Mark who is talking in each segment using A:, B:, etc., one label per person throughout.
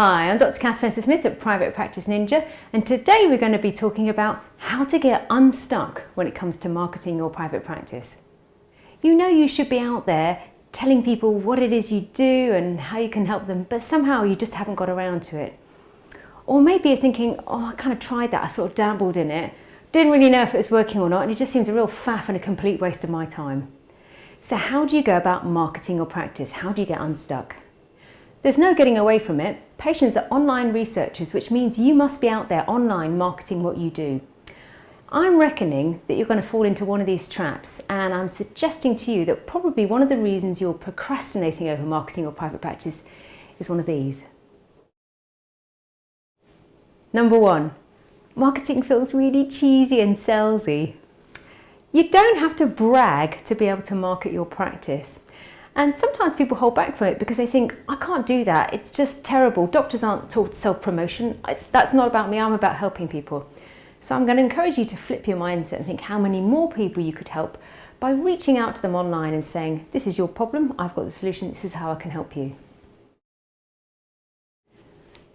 A: Hi, I'm Dr. Cass Spencer-Smith at Private Practice Ninja, and today we're going to be talking about how to get unstuck when it comes to marketing your private practice. You know you should be out there telling people what it is you do and how you can help them, but somehow you just haven't got around to it. Or maybe you're thinking, oh, I kind of tried that, I sort of dabbled in it, didn't really know if it was working or not, and it just seems a real faff and a complete waste of my time. So how do you go about marketing your practice? How do you get unstuck? There's no getting away from it. Patients are online researchers, which means you must be out there online marketing what you do. I'm reckoning that you're going to fall into one of these traps, and I'm suggesting to you that probably one of the reasons you're procrastinating over marketing your private practice is one of these. Number one, marketing feels really cheesy and salesy. You don't have to brag to be able to market your practice. And sometimes people hold back from it because they think, I can't do that, it's just terrible. Doctors aren't taught self-promotion. That's not about me, I'm about helping people. So I'm going to encourage you to flip your mindset and think how many more people you could help by reaching out to them online and saying, this is your problem, I've got the solution, this is how I can help you.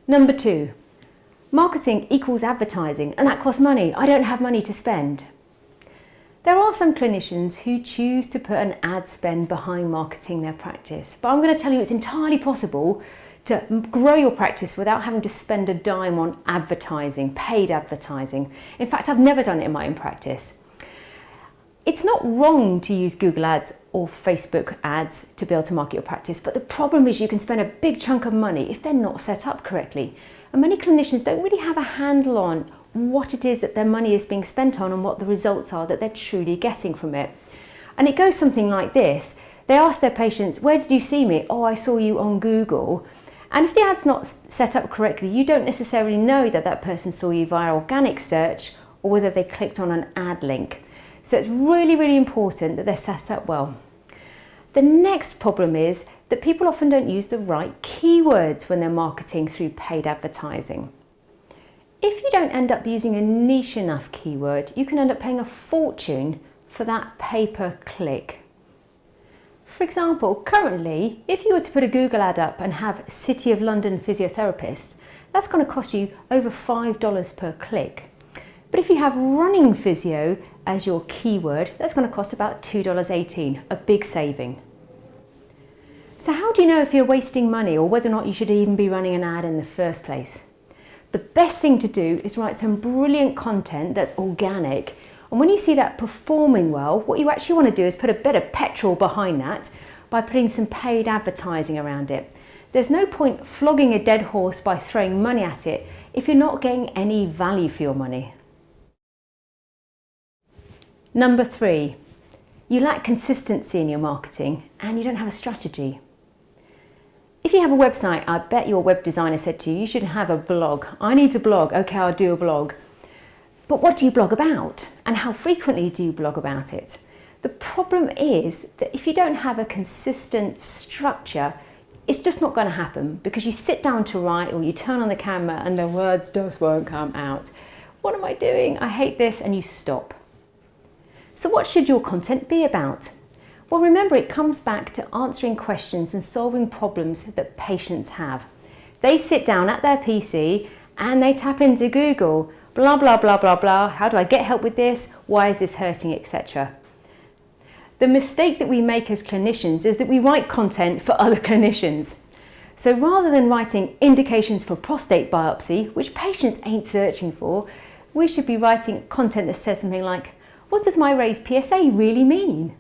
A: Number two, marketing equals advertising, and that costs money. I don't have money to spend. There are some clinicians who choose to put an ad spend behind marketing their practice, but I'm going to tell you it's entirely possible to grow your practice without having to spend a dime on advertising, paid advertising. In fact, I've never done it in my own practice. It's not wrong to use Google ads or Facebook ads to be able to market your practice, but the problem is you can spend a big chunk of money if they're not set up correctly. And many clinicians don't really have a handle on what it is that their money is being spent on and what the results are that they're truly getting from it. And it goes something like this. They ask their patients, where did you see me? Oh, I saw you on Google. And if the ad's not set up correctly, you don't necessarily know that that person saw you via organic search or whether they clicked on an ad link. So it's really, really important that they're set up well. The next problem is that people often don't use the right keywords when they're marketing through paid advertising. If you don't end up using a niche enough keyword, you can end up paying a fortune for that pay-per-click. For example, currently, if you were to put a Google ad up and have City of London physiotherapist, that's going to cost you over $5 per click. But if you have running physio as your keyword, that's going to cost about $2.18, a big saving. So how do you know if you're wasting money or whether or not you should even be running an ad in the first place? The best thing to do is write some brilliant content that's organic, and when you see that performing well, what you actually want to do is put a bit of petrol behind that by putting some paid advertising around it. There's no point flogging a dead horse by throwing money at it if you're not getting any value for your money. Number three, you lack consistency in your marketing and you don't have a strategy. If you have a website, I bet your web designer said to you, you should have a blog. I need to blog, okay, I'll do a blog. But what do you blog about? And how frequently do you blog about it? The problem is that if you don't have a consistent structure, it's just not going to happen because you sit down to write or you turn on the camera and the words just won't come out. What am I doing? I hate this, and you stop. So what should your content be about? Well, remember, it comes back to answering questions and solving problems that patients have. They sit down at their PC and they tap into Google, blah, blah, blah, blah, blah. How do I get help with this? Why is this hurting, etc. The mistake that we make as clinicians is that we write content for other clinicians. So rather than writing indications for prostate biopsy, which patients ain't searching for, we should be writing content that says something like, what does my raised PSA really mean?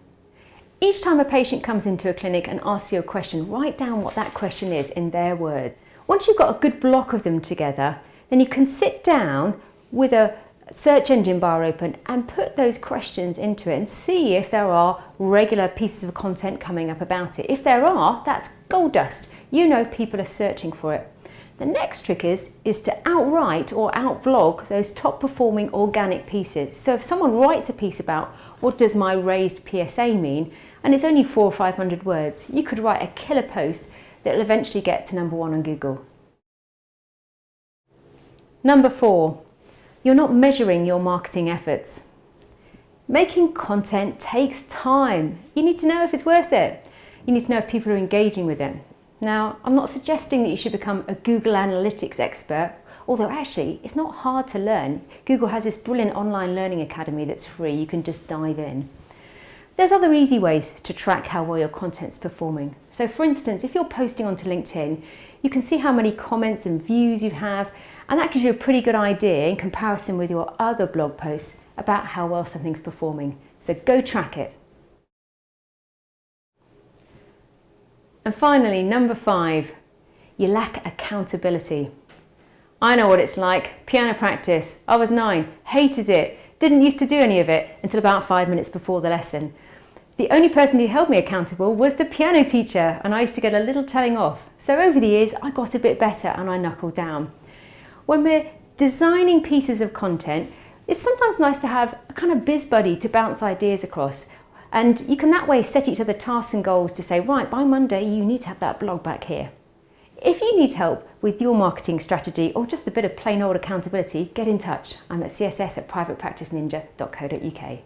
A: Each time a patient comes into a clinic and asks you a question, write down what that question is in their words. Once you've got a good block of them together, then you can sit down with a search engine bar open and put those questions into it and see if there are regular pieces of content coming up about it. If there are, that's gold dust. You know people are searching for it. The next trick is to outright or outvlog those top performing organic pieces. So if someone writes a piece about what does my raised PSA mean, and it's only 400 or 500 words, you could write a killer post that will eventually get to number one on Google. Number four, you're not measuring your marketing efforts. Making content takes time. You need to know if it's worth it. You need to know if people are engaging with it. Now, I'm not suggesting that you should become a Google Analytics expert, although actually it's not hard to learn. Google has this brilliant online learning academy that's free. You can just dive in. There's other easy ways to track how well your content's performing. So for instance, if you're posting onto LinkedIn, you can see how many comments and views you have, and that gives you a pretty good idea in comparison with your other blog posts about how well something's performing. So go track it. And finally, number 5, you lack accountability. I know what it's like. Piano practice. I was 9, hated it, didn't used to do any of it until about 5 minutes before the lesson. The only person who held me accountable was the piano teacher, and I used to get a little telling off. So over the years, I got a bit better and I knuckled down. When we're designing pieces of content, it's sometimes nice to have a kind of biz buddy to bounce ideas across. And you can that way set each other tasks and goals to say, right, by Monday, you need to have that blog back here. If you need help with your marketing strategy or just a bit of plain old accountability, get in touch. I'm at css@privatepracticeninja.tv.